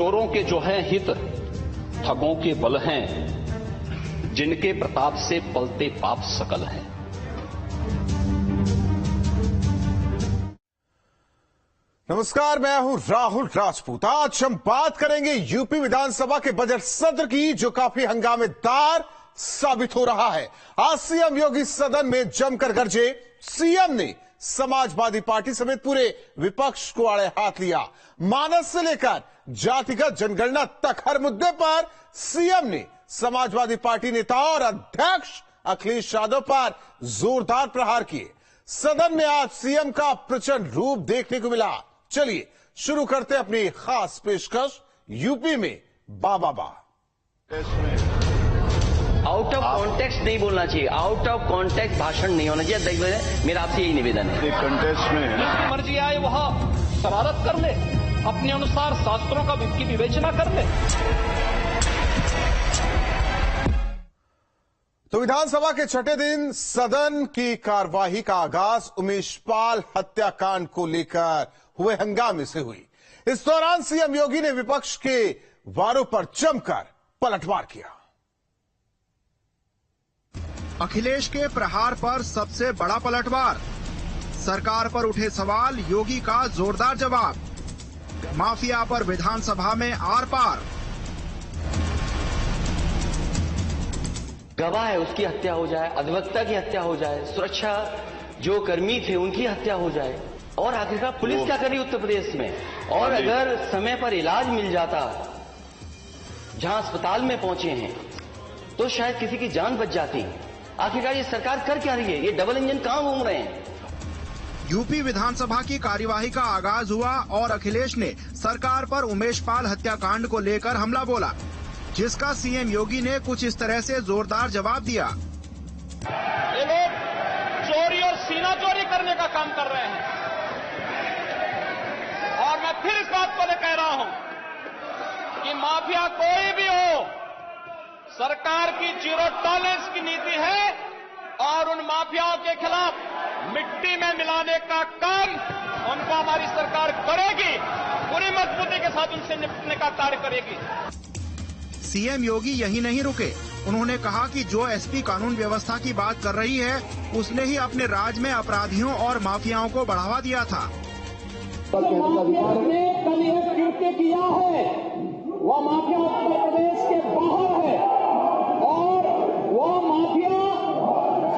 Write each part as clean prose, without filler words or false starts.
चोरों के जो है हित, ठगों के बल हैं, जिनके प्रताप से पलते पाप सकल हैं। नमस्कार, मैं हूं राहुल राजपूत। आज हम बात करेंगे यूपी विधानसभा के बजट सत्र की, जो काफी हंगामेदार साबित हो रहा है। आज सीएम योगी सदन में जमकर गरजे। सीएम ने समाजवादी पार्टी समेत पूरे विपक्ष को आड़े हाथ लिया। मानस से लेकर जातिगत जनगणना तक हर मुद्दे पर सीएम ने समाजवादी पार्टी नेताओं और अध्यक्ष अखिलेश यादव पर जोरदार प्रहार किए। सदन में आज सीएम का प्रचंड रूप देखने को मिला। चलिए शुरू करते हैं अपनी खास पेशकश यूपी में बा। आउट ऑफ कॉन्टेक्स्ट नहीं बोलना चाहिए, आउट ऑफ कॉन्टेक्स्ट भाषण नहीं होना चाहिए। देखिए मेरा आपसे यही निवेदन है। कंटेस्ट में जिसकी मर्जी आए वह शरारत कर ले, अपने अनुसार शास्त्रों का की विवेचना कर ले। तो विधानसभा के छठे दिन सदन की कार्यवाही का आगाज उमेश पाल हत्याकांड को लेकर हुए हंगामे से हुई। इस दौरान सीएम योगी ने विपक्ष के वारों पर जमकर पलटवार किया। अखिलेश के प्रहार पर सबसे बड़ा पलटवार। सरकार पर उठे सवाल, योगी का जोरदार जवाब। माफिया पर विधानसभा में आर पार। गवाह है उसकी हत्या हो जाए, अधिवक्ता की हत्या हो जाए, सुरक्षा जो कर्मी थे उनकी हत्या हो जाए, और आखिरकार पुलिस क्या करी उत्तर प्रदेश में। और अगर समय पर इलाज मिल जाता जहां अस्पताल में पहुंचे हैं तो शायद किसी की जान बच जाती। आखिरकार ये सरकार कर क्या रही है? ये डबल इंजन कहां घूम रहे हैं? यूपी विधानसभा की कार्यवाही का आगाज हुआ और अखिलेश ने सरकार पर उमेश पाल हत्याकांड को लेकर हमला बोला, जिसका सीएम योगी ने कुछ इस तरह से जोरदार जवाब दिया। ये लोग चोरी और सीना चोरी करने का काम कर रहे हैं, और मैं फिर इस बात को कह रहा हूं कि माफिया कोई भी हो, सरकार की जीरो टॉलरेंस की नीति है, और उन माफियाओं के खिलाफ मिट्टी में मिलाने का काम उनको हमारी सरकार करेगी। पूरी मजबूती के साथ उनसे निपटने का कार्य करेगी। सीएम योगी यही नहीं रुके। उन्होंने कहा कि जो एसपी कानून व्यवस्था की बात कर रही है, उसने ही अपने राज्य में अपराधियों और माफियाओं को बढ़ावा दिया था। ने कल एक कृत्य किया है, वह माफिया उत्तर प्रदेश के बाहर है, और वह माफिया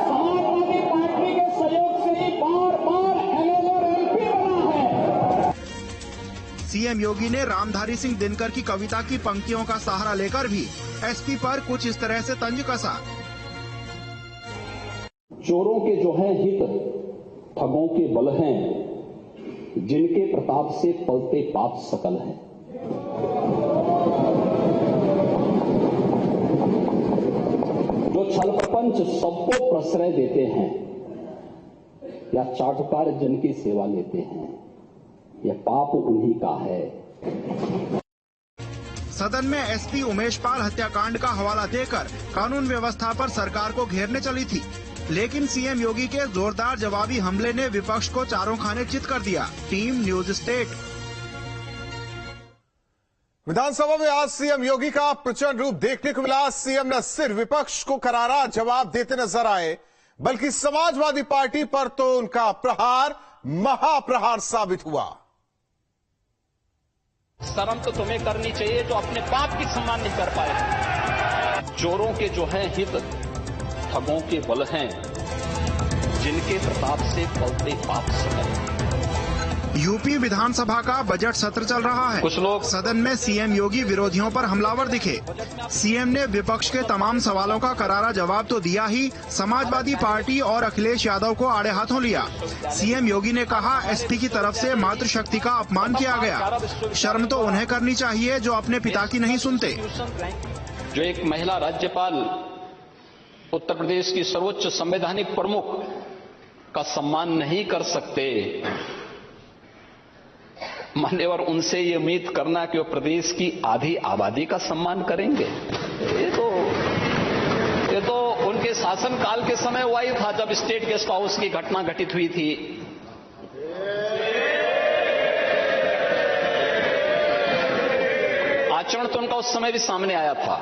समाजवादी पार्टी के सहयोग से ही बार एमएलए और एमपी बना है। सीएम योगी ने रामधारी सिंह दिनकर की कविता की पंक्तियों का सहारा लेकर भी एसपी पर कुछ इस तरह से तंज कसा। चोरों के जो है हित, ठगों के बल हैं, जिनके प्रताप से पलते पाप सकल हैं। जो छल प्रपंच सबको प्रश्रय देते हैं या चाटुकार जन की सेवा लेते हैं, यह पाप उन्हीं का है। सदन में एसपी उमेश पाल हत्याकांड का हवाला देकर कानून व्यवस्था पर सरकार को घेरने चली थी, लेकिन सीएम योगी के जोरदार जवाबी हमले ने विपक्ष को चारों खाने चित कर दिया। Team news state. विधानसभा में आज सीएम योगी का प्रचंड रूप देखने को मिला। सीएम न सिर्फ विपक्ष को करारा जवाब देते नजर आए, बल्कि समाजवादी पार्टी पर तो उनका प्रहार महाप्रहार साबित हुआ। शर्म तो तुम्हें करनी चाहिए जो अपने बाप की सम्मान नहीं कर पाए। चोरों के जो है हित, ठगों के बल हैं, जिनके प्रताप से पलते पाप सकल हैं। यूपी विधानसभा का बजट सत्र चल रहा है। कुछ लोग सदन में सीएम योगी विरोधियों पर हमलावर दिखे। सीएम ने विपक्ष के तमाम सवालों का करारा जवाब तो दिया ही, समाजवादी पार्टी और अखिलेश यादव को आड़े हाथों लिया। सीएम योगी ने कहा, एसपी की तरफ से मातृशक्ति का अपमान किया गया। शर्म तो उन्हें करनी चाहिए जो अपने पिता की नहीं सुनते। जो एक महिला राज्यपाल, उत्तर प्रदेश की सर्वोच्च संवैधानिक प्रमुख का सम्मान नहीं कर सकते, मान्यवर उनसे ये उम्मीद करना कि वो प्रदेश की आधी आबादी का सम्मान करेंगे, ये तो उनके शासनकाल के समय हुआ ही था, जब स्टेट गेस्ट हाउस की घटना घटित हुई थी। आचरण तो उनका उस समय भी सामने आया था।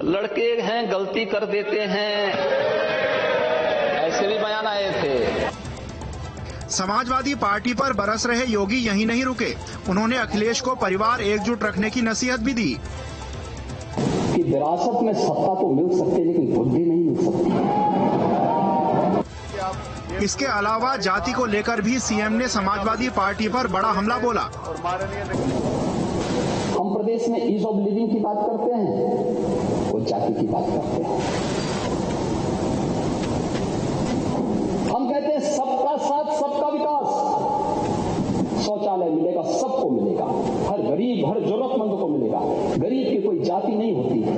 लड़के हैं, गलती कर देते हैं, ऐसे भी बयान आए थे। समाजवादी पार्टी पर बरस रहे योगी यहीं नहीं रुके। उन्होंने अखिलेश को परिवार एकजुट रखने की नसीहत भी दी कि विरासत में सत्ता तो मिल सकती है लेकिन बुद्धि नहीं मिल सकती। इसके अलावा जाति को लेकर भी सीएम ने समाजवादी पार्टी पर बड़ा हमला बोला। हम प्रदेश में ईज ऑफ लिविंग की बात करते हैं, वो जाति की बात करते हैं। हम कहते हैं सबका साथ सबका विकास। शौचालय मिलेगा, सबको मिलेगा, हर गरीब हर जरूरतमंद को मिलेगा। गरीब की कोई जाति नहीं होती है,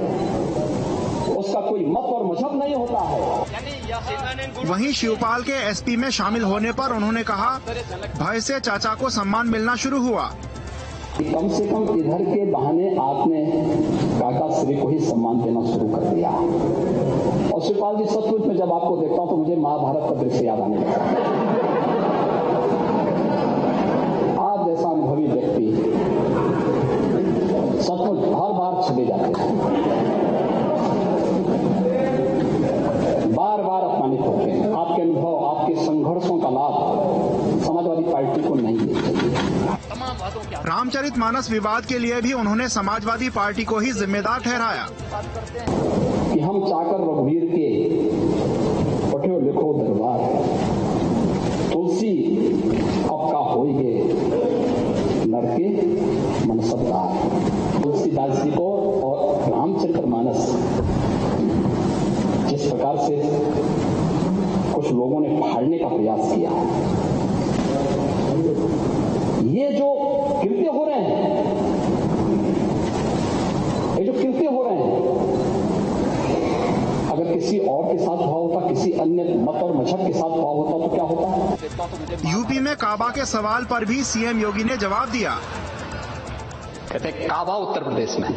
उसका कोई मत और मजहब नहीं होता है। वहीं शिवपाल के एसपी में शामिल होने पर उन्होंने कहा, भय से चाचा को सम्मान मिलना शुरू हुआ। कम से कम इधर के बहाने आपने काका श्री को ही सम्मान देना शुरू कर दिया। और शिवपाल जी, सचमुच में जब आपको देखता हूं तो मुझे महाभारत का दृश्य याद आने लगता है। आप जैसा अनुभवी व्यक्ति सचमुच हर बार छपे जाते हैं, बार बार अपमानित होते हैं। आपके अनुभव, आपके संघर्षों का लाभ समाजवादी पार्टी को नहीं देते। रामचरितमानस विवाद के लिए भी उन्होंने समाजवादी पार्टी को ही जिम्मेदार ठहराया कि हम चाकर रघुवीर के पठो लिखो दरबार, तुलसी अपका होइगे नरके मनसबदार। तुलसीदास जी को और रामचरितमानस जिस प्रकार से कुछ लोगों ने फाड़ने का प्रयास किया, ये जो कृत्य हो रहे हैं, अगर किसी और के साथ हुआ होता, किसी अन्य मत और मजहब के साथ हुआ होता तो क्या होता? यूपी में काबा के सवाल पर भी सीएम योगी ने जवाब दिया। कहते काबा उत्तर प्रदेश में,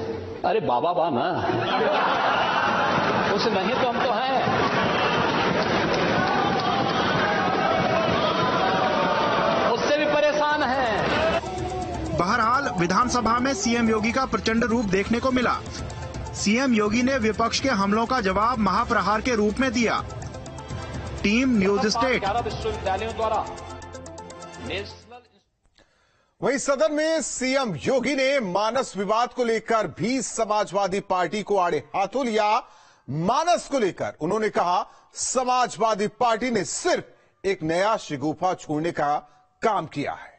अरे बाबा बा ना, उस नहीं तो हम तो हैं। उससे भी परेशान हैं। बहरहाल विधानसभा में सीएम योगी का प्रचंड रूप देखने को मिला। सीएम योगी ने विपक्ष के हमलों का जवाब महाप्रहार के रूप में दिया। Team news state. विश्वविद्यालयों द्वारा वहीं सदन में सीएम योगी ने मानस विवाद को लेकर भी समाजवादी पार्टी को आड़े हाथों लिया। मानस को लेकर उन्होंने कहा, समाजवादी पार्टी ने सिर्फ एक नया शिगुफा छोड़ने का काम किया है।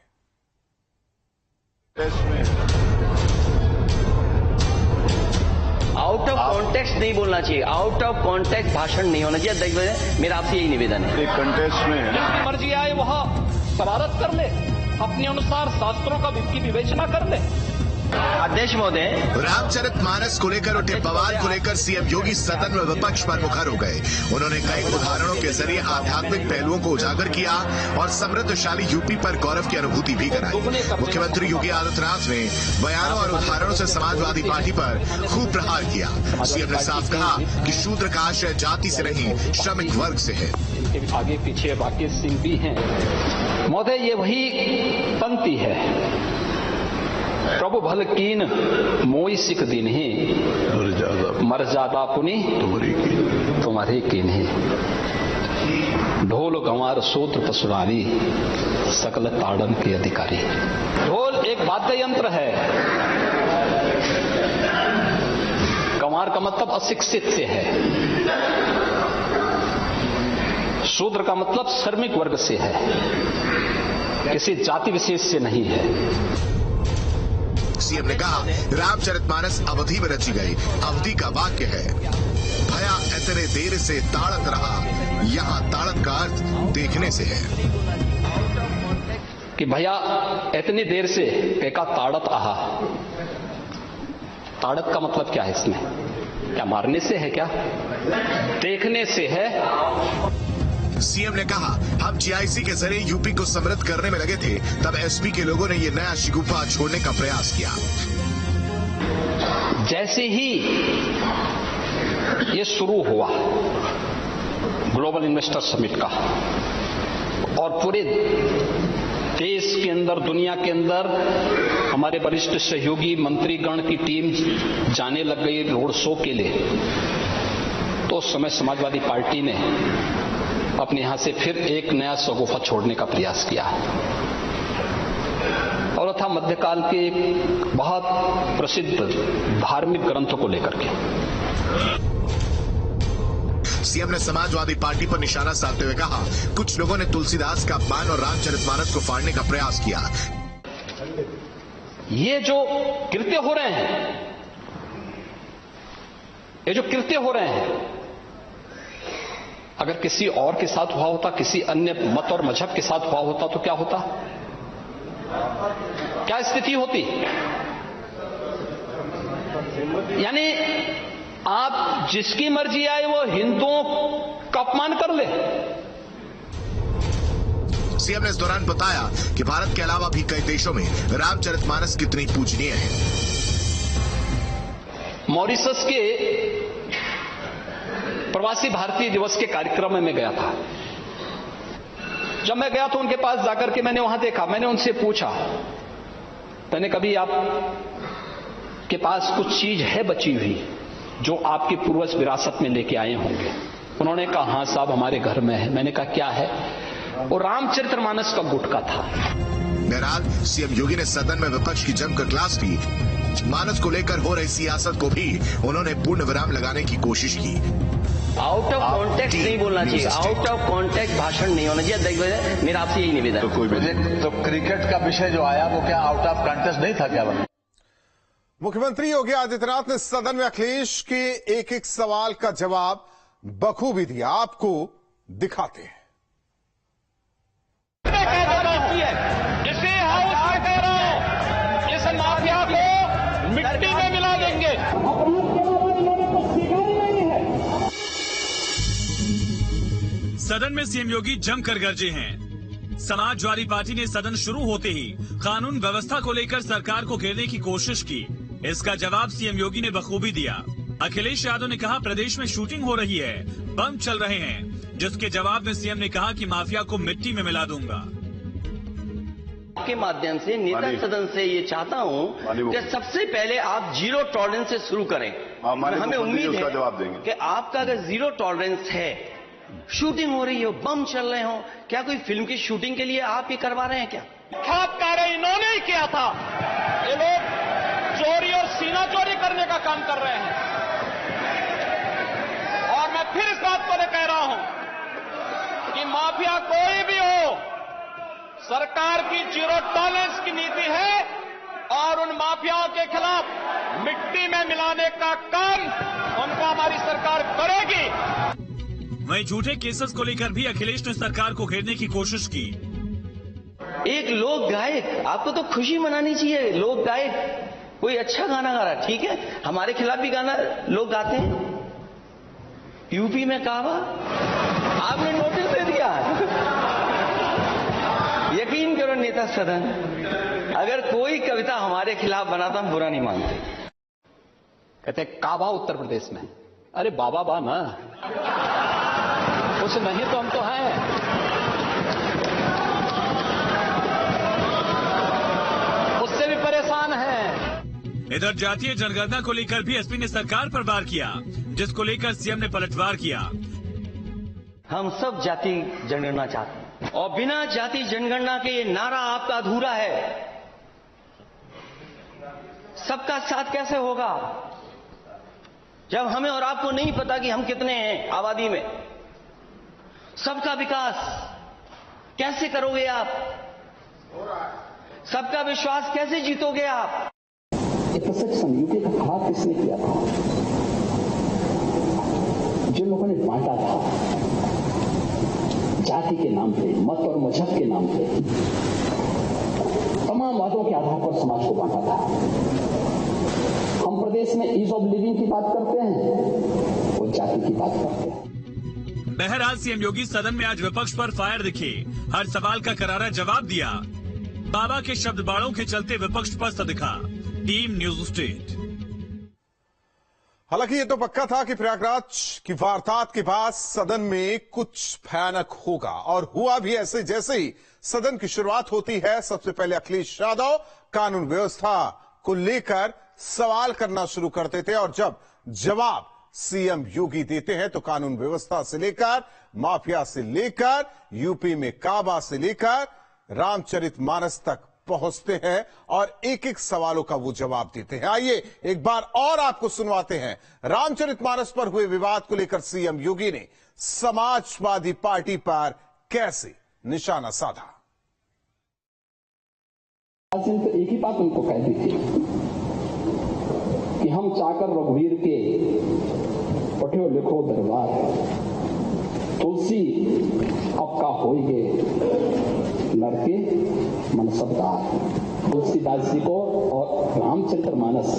आउट ऑफ कॉन्टेक्स्ट नहीं बोलना चाहिए, आउट ऑफ कॉन्टेक्स्ट भाषण नहीं होना चाहिए। मेरा आपसे यही निवेदन है। एक कंटेस्ट में जिसकी मर्जी आए वह शरारत कर ले, अपने अनुसार शास्त्रों का की विवेचना कर ले। अध्यक्ष महोदय, रामचरितमानस को लेकर उठे बवाल को लेकर सीएम योगी सदन में विपक्ष पर मुखर हो गए। उन्होंने कई उदाहरणों के जरिए आध्यात्मिक पहलुओं को उजागर किया और समृद्धशाली यूपी पर गौरव की अनुभूति भी कराई। मुख्यमंत्री योगी आदित्यनाथ ने बयानों और उदाहरणों से समाजवादी पार्टी पर खूब प्रहार किया। सीएम ने साफ कहा कि शूद्र का आशय जाति से नहीं, श्रमिक वर्ग से है। इनके आगे पीछे बाकी सिंह भी हैं। महोदय, ये वही पंक्ति है, प्रभु भल कीन मोई सिख दीन ही, मर्यादा पुनि तुम्हारे कीन ही। ढोल गंवार सूत्र पशुरारी, सकल ताड़न के अधिकारी। ढोल एक वाद्य यंत्र है। गंवार का मतलब अशिक्षित से है, शूद्र का मतलब श्रमिक वर्ग से है, किसी जाति विशेष से नहीं है। सीएम ने कहा, रामचरितमानस अवधि में रची गई। अवधि का वाक्य है, भया इतने देर से ताड़त रहा। यहाँ ताड़त का अर्थ देखने से है कि भैया इतनी देर से पेका ताड़त आहा। ताड़त का मतलब क्या है इसमें? क्या मारने से है? क्या देखने से है? सीएम ने कहा, हम जीआईसी के जरिए यूपी को समृद्ध करने में लगे थे, तब एसपी के लोगों ने ये नया शिगुफा छोड़ने का प्रयास किया। जैसे ही ये शुरू हुआ ग्लोबल इन्वेस्टर समिट का और पूरे देश के अंदर, दुनिया के अंदर हमारे वरिष्ठ सहयोगी मंत्रीगण की टीम जाने लग गई रोड शो के लिए, तो उस समय समाजवादी पार्टी ने अपने यहां से फिर एक नया शगुफा छोड़ने का प्रयास किया और था मध्यकाल के एक बहुत प्रसिद्ध धार्मिक ग्रंथों को लेकर के। सीएम ने समाजवादी पार्टी पर निशाना साधते हुए कहा, कुछ लोगों ने तुलसीदास का अपमान और रामचरितमानस को फाड़ने का प्रयास किया। ये जो कृत्य हो रहे हैं, अगर किसी और के साथ हुआ होता, किसी अन्य मत और मजहब के साथ हुआ होता तो क्या होता, क्या स्थिति होती? यानी आप जिसकी मर्जी आए वो हिंदुओं का अपमान कर ले। सीएम ने इस दौरान बताया कि भारत के अलावा भी कई देशों में रामचरितमानस कितनी पूजनीय है। मॉरिशस के प्रवासी भारतीय दिवस के कार्यक्रम में मैं गया था। जब मैं गया तो उनके पास जाकर के मैंने वहां देखा, मैंने उनसे पूछा, मैंने कभी आप के पास कुछ चीज है बची हुई जो आपके पूर्वज विरासत में लेके आए होंगे? उन्होंने कहा, हाँ साहब हमारे घर में है। मैंने कहा क्या है? वो रामचरितमानस का गुटका था। बहरहाल सीएम योगी ने सदन में विपक्ष की जमकर क्लास ली। मानस को लेकर हो रही सियासत को भी उन्होंने पूर्ण विराम लगाने की कोशिश की। आउट ऑफ कॉन्टेक्स्ट नहीं बोलना चाहिए, आउट ऑफ कॉन्टेक्स्ट भाषण नहीं होना चाहिए। देखिए मेरा आपसे यही निवेदन। तो क्रिकेट का विषय जो आया वो क्या आउट ऑफ कॉन्टेक्स्ट नहीं था क्या? मुख्यमंत्री योगी आदित्यनाथ ने सदन में अखिलेश के एक एक सवाल का जवाब बखूबी दिया। आपको दिखाते हैं। इसी हाउस में कह रहा हूं, इस माफिया को मिट्टी में मिला देंगे। सदन में सीएम योगी जमकर गरजे हैं। समाजवादी पार्टी ने सदन शुरू होते ही कानून व्यवस्था को लेकर सरकार को घेरने की कोशिश की। इसका जवाब सीएम योगी ने बखूबी दिया। अखिलेश यादव ने कहा प्रदेश में शूटिंग हो रही है, बम चल रहे हैं, जिसके जवाब में सीएम ने कहा कि माफिया को मिट्टी में मिला दूंगा। आपके माध्यम से नेता सदन से ये चाहता हूं कि सबसे पहले आप जीरो टॉलरेंस से शुरू करें। हमें उम्मीद है कि आपका अगर जीरो टॉलरेंस है, शूटिंग हो रही हो, बम चल रहे हो, क्या कोई फिल्म की शूटिंग के लिए आप ये करवा रहे हैं क्या? खाप कार्य इन्होंने ही किया था। ये लोग चोरी और सीना चोरी करने का काम कर रहे हैं। और मैं फिर इस बात को कह रहा हूं कि माफिया कोई भी हो, सरकार की जीरो टॉलरेंस की नीति है और उन माफियाओं के खिलाफ मिट्टी में मिलाने का काम उनको हमारी सरकार करेगी। वहीं झूठे केसेस को लेकर भी अखिलेश ने सरकार को घेरने की कोशिश की। एक लोक गायक, आपको तो खुशी मनानी चाहिए। लोक गायक कोई अच्छा गाना गा रहा, ठीक है, हमारे खिलाफ भी गाना लोग गाते हैं। यूपी में कहवा, आपने नोटिस दे दिया। यकीन करो नेता सदन, अगर कोई कविता हमारे खिलाफ बनाता हम बुरा नहीं मानते। कहते काबा उत्तर प्रदेश में, अरे बाबा बा ना, कुछ नहीं तो हम तो हैं। उससे भी परेशान हैं। इधर जातीय जनगणना को लेकर भी एसपी ने सरकार पर वार किया, जिसको लेकर सीएम ने पलटवार किया। हम सब जाति जनगणना चाहते हैं और बिना जाति जनगणना के ये नारा आपका अधूरा है। सबका साथ कैसे होगा जब हमें और आपको नहीं पता कि हम कितने हैं आबादी में? सबका विकास कैसे करोगे आप? सबका विश्वास कैसे जीतोगे आप? यूपी का खराब किसने किया था? जिन लोगों ने बांटा था जाति के नाम पे, मत और मजहब के नाम पे, तमाम वादों के आधार पर समाज को बांटा था। हम प्रदेश में ईज ऑफ लिविंग की बात करते हैं, वो जाति की बात करते हैं। बहरहाल सीएम योगी सदन में आज विपक्ष पर फायर दिखे, हर सवाल का करारा जवाब दिया। बाबा के शब्द बाड़ों के चलते विपक्ष पर दिखा। Team news state. हालांकि ये तो पक्का था कि प्रयागराज की वारदात के बाद सदन में कुछ भयानक होगा, और हुआ भी ऐसे। जैसे ही सदन की शुरुआत होती है, सबसे पहले अखिलेश यादव कानून व्यवस्था को लेकर सवाल करना शुरू करते थे, और जब जवाब सीएम योगी देते हैं तो कानून व्यवस्था से लेकर, माफिया से लेकर, यूपी में काबा से लेकर रामचरितमानस तक पहुंचते हैं और एक एक सवालों का वो जवाब देते हैं। आइए एक बार और आपको सुनवाते हैं रामचरितमानस पर हुए विवाद को लेकर सीएम योगी ने समाजवादी पार्टी पर कैसे निशाना साधा। एक ही बात उनको कह दी थी कि हम चाकर रघुवीर के पठ्यो लिखो दरबार है, तुलसी आपका होइगे लड़के मनसबदार। तुलसीदास जी को और रामचरितमानस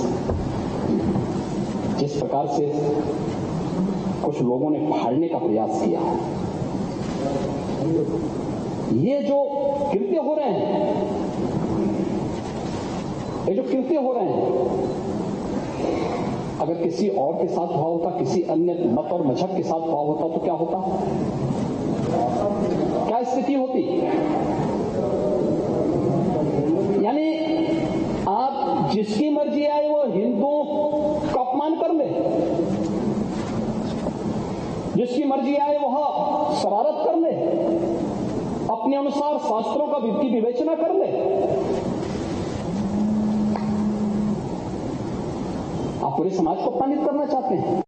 जिस प्रकार से कुछ लोगों ने फाड़ने का प्रयास किया, ये जो कृत्य हो रहे हैं, अगर किसी और के साथ हुआ होता, किसी अन्य मत और मजहब के साथ हुआ होता तो क्या होता, क्या स्थिति होती? यानी आप जिसकी मर्जी आए वो हिंदुओं का अपमान कर ले, जिसकी मर्जी आए वह शरारत कर ले, अपने अनुसार शास्त्रों का विवेचना कर ले। आप पूरे समाज को अपमानित करना चाहते हैं।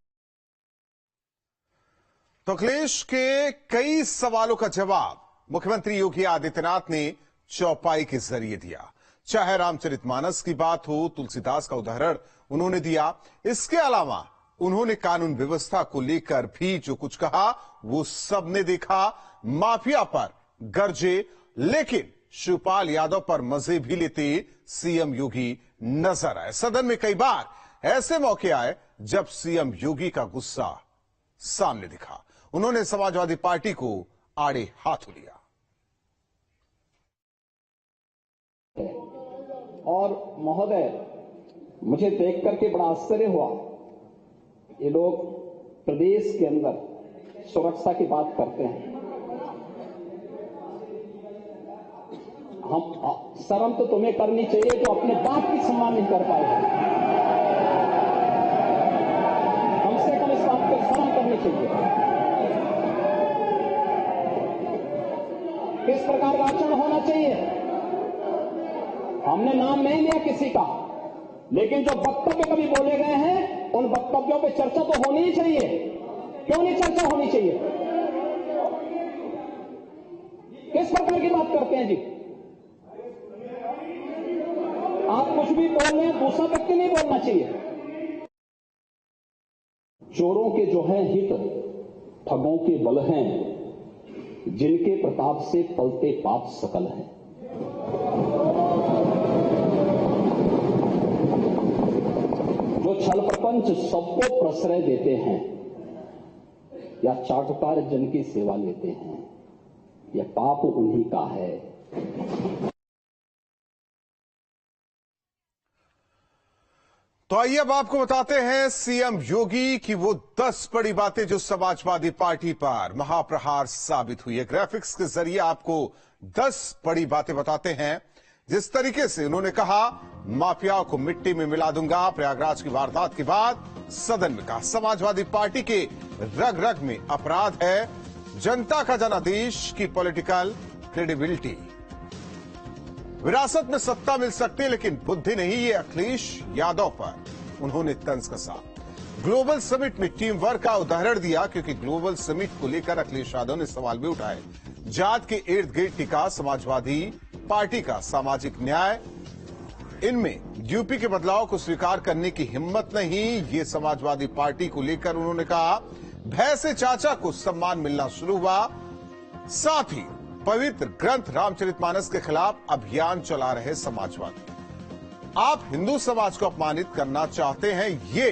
तो अखिलेश के कई सवालों का जवाब मुख्यमंत्री योगी आदित्यनाथ ने चौपाई के जरिए दिया। चाहे रामचरितमानस की बात हो, तुलसीदास का उदाहरण उन्होंने दिया। इसके अलावा उन्होंने कानून व्यवस्था को लेकर भी जो कुछ कहा वो सबने देखा। माफिया पर गरजे, लेकिन शिवपाल यादव पर मजे भी लेते सीएम योगी नजर आए। सदन में कई बार ऐसे मौके आए जब सीएम योगी का गुस्सा सामने दिखा। उन्होंने समाजवादी पार्टी को आड़े हाथों लिया। और महोदय, मुझे देख करके बड़ा आश्चर्य हुआ, ये लोग प्रदेश के अंदर सुरक्षा की बात करते हैं। हम शर्म तो तुम्हें करनी चाहिए जो अपने बाप की सम्मान नहीं कर पाए। कम से कम इस बात को शर्म करनी चाहिए। किस प्रकार का आचरण होना चाहिए? हमने नाम नहीं लिया किसी का, लेकिन जो वक्तव्य कभी बोले गए हैं उन वक्तव्यों पे चर्चा तो होनी ही चाहिए। क्यों नहीं चर्चा होनी चाहिए? किस प्रकार की बात करते हैं जी? आप कुछ भी बोल रहे हैं, दूसरा व्यक्ति नहीं बोलना चाहिए। चोरों के जो है हित ठगों के बल हैं, जिनके प्रताप से पलते पाप सकल हैं। जो छल प्रपंच सबको प्रश्रय देते हैं या चाटुकार जन की सेवा लेते हैं, यह पाप उन्हीं का है। तो आइए अब आपको बताते हैं सीएम योगी की वो 10 बड़ी बातें जो समाजवादी पार्टी पर महाप्रहार साबित हुई है। ग्राफिक्स के जरिए आपको 10 बड़ी बातें बताते हैं। जिस तरीके से उन्होंने कहा माफियाओं को मिट्टी में मिला दूंगा, प्रयागराज की वारदात के बाद सदन में कहा समाजवादी पार्टी के रग रग में अपराध है, जनता का जनादेश की पॉलिटिकल क्रेडिबिलिटी, विरासत में सत्ता मिल सकती है लेकिन बुद्धि नहीं, ये अखिलेश यादव पर उन्होंने तंज कसा। ग्लोबल समिट में टीम वर्क का उदाहरण दिया, क्योंकि ग्लोबल समिट को लेकर अखिलेश यादव ने सवाल भी उठाए। जात के इर्द गिर्द टिका समाजवादी पार्टी का सामाजिक न्याय, इनमें यूपी के बदलाव को स्वीकार करने की हिम्मत नहीं, ये समाजवादी पार्टी को लेकर उन्होंने कहा। भय से चाचा को सम्मान मिलना शुरू हुआ। साथ ही पवित्र ग्रंथ रामचरितमानस के खिलाफ अभियान चला रहे समाजवादी। आप हिंदू समाज को अपमानित करना चाहते हैं, ये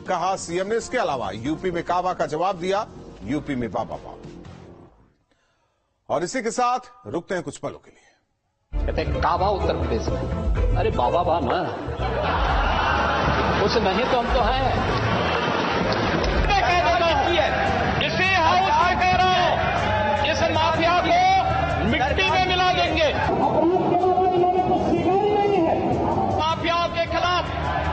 कहा सीएम ने। इसके अलावा यूपी में काबा का जवाब दिया, यूपी में बाबा बाबा। और इसी के साथ रुकते हैं कुछ पलों के लिए। कहते हैं काबा उत्तर प्रदेश में, अरे बाबा बा ना, कुछ नहीं तो हम तो हैं। हाउस में कह रहा हूं, इस माफिया को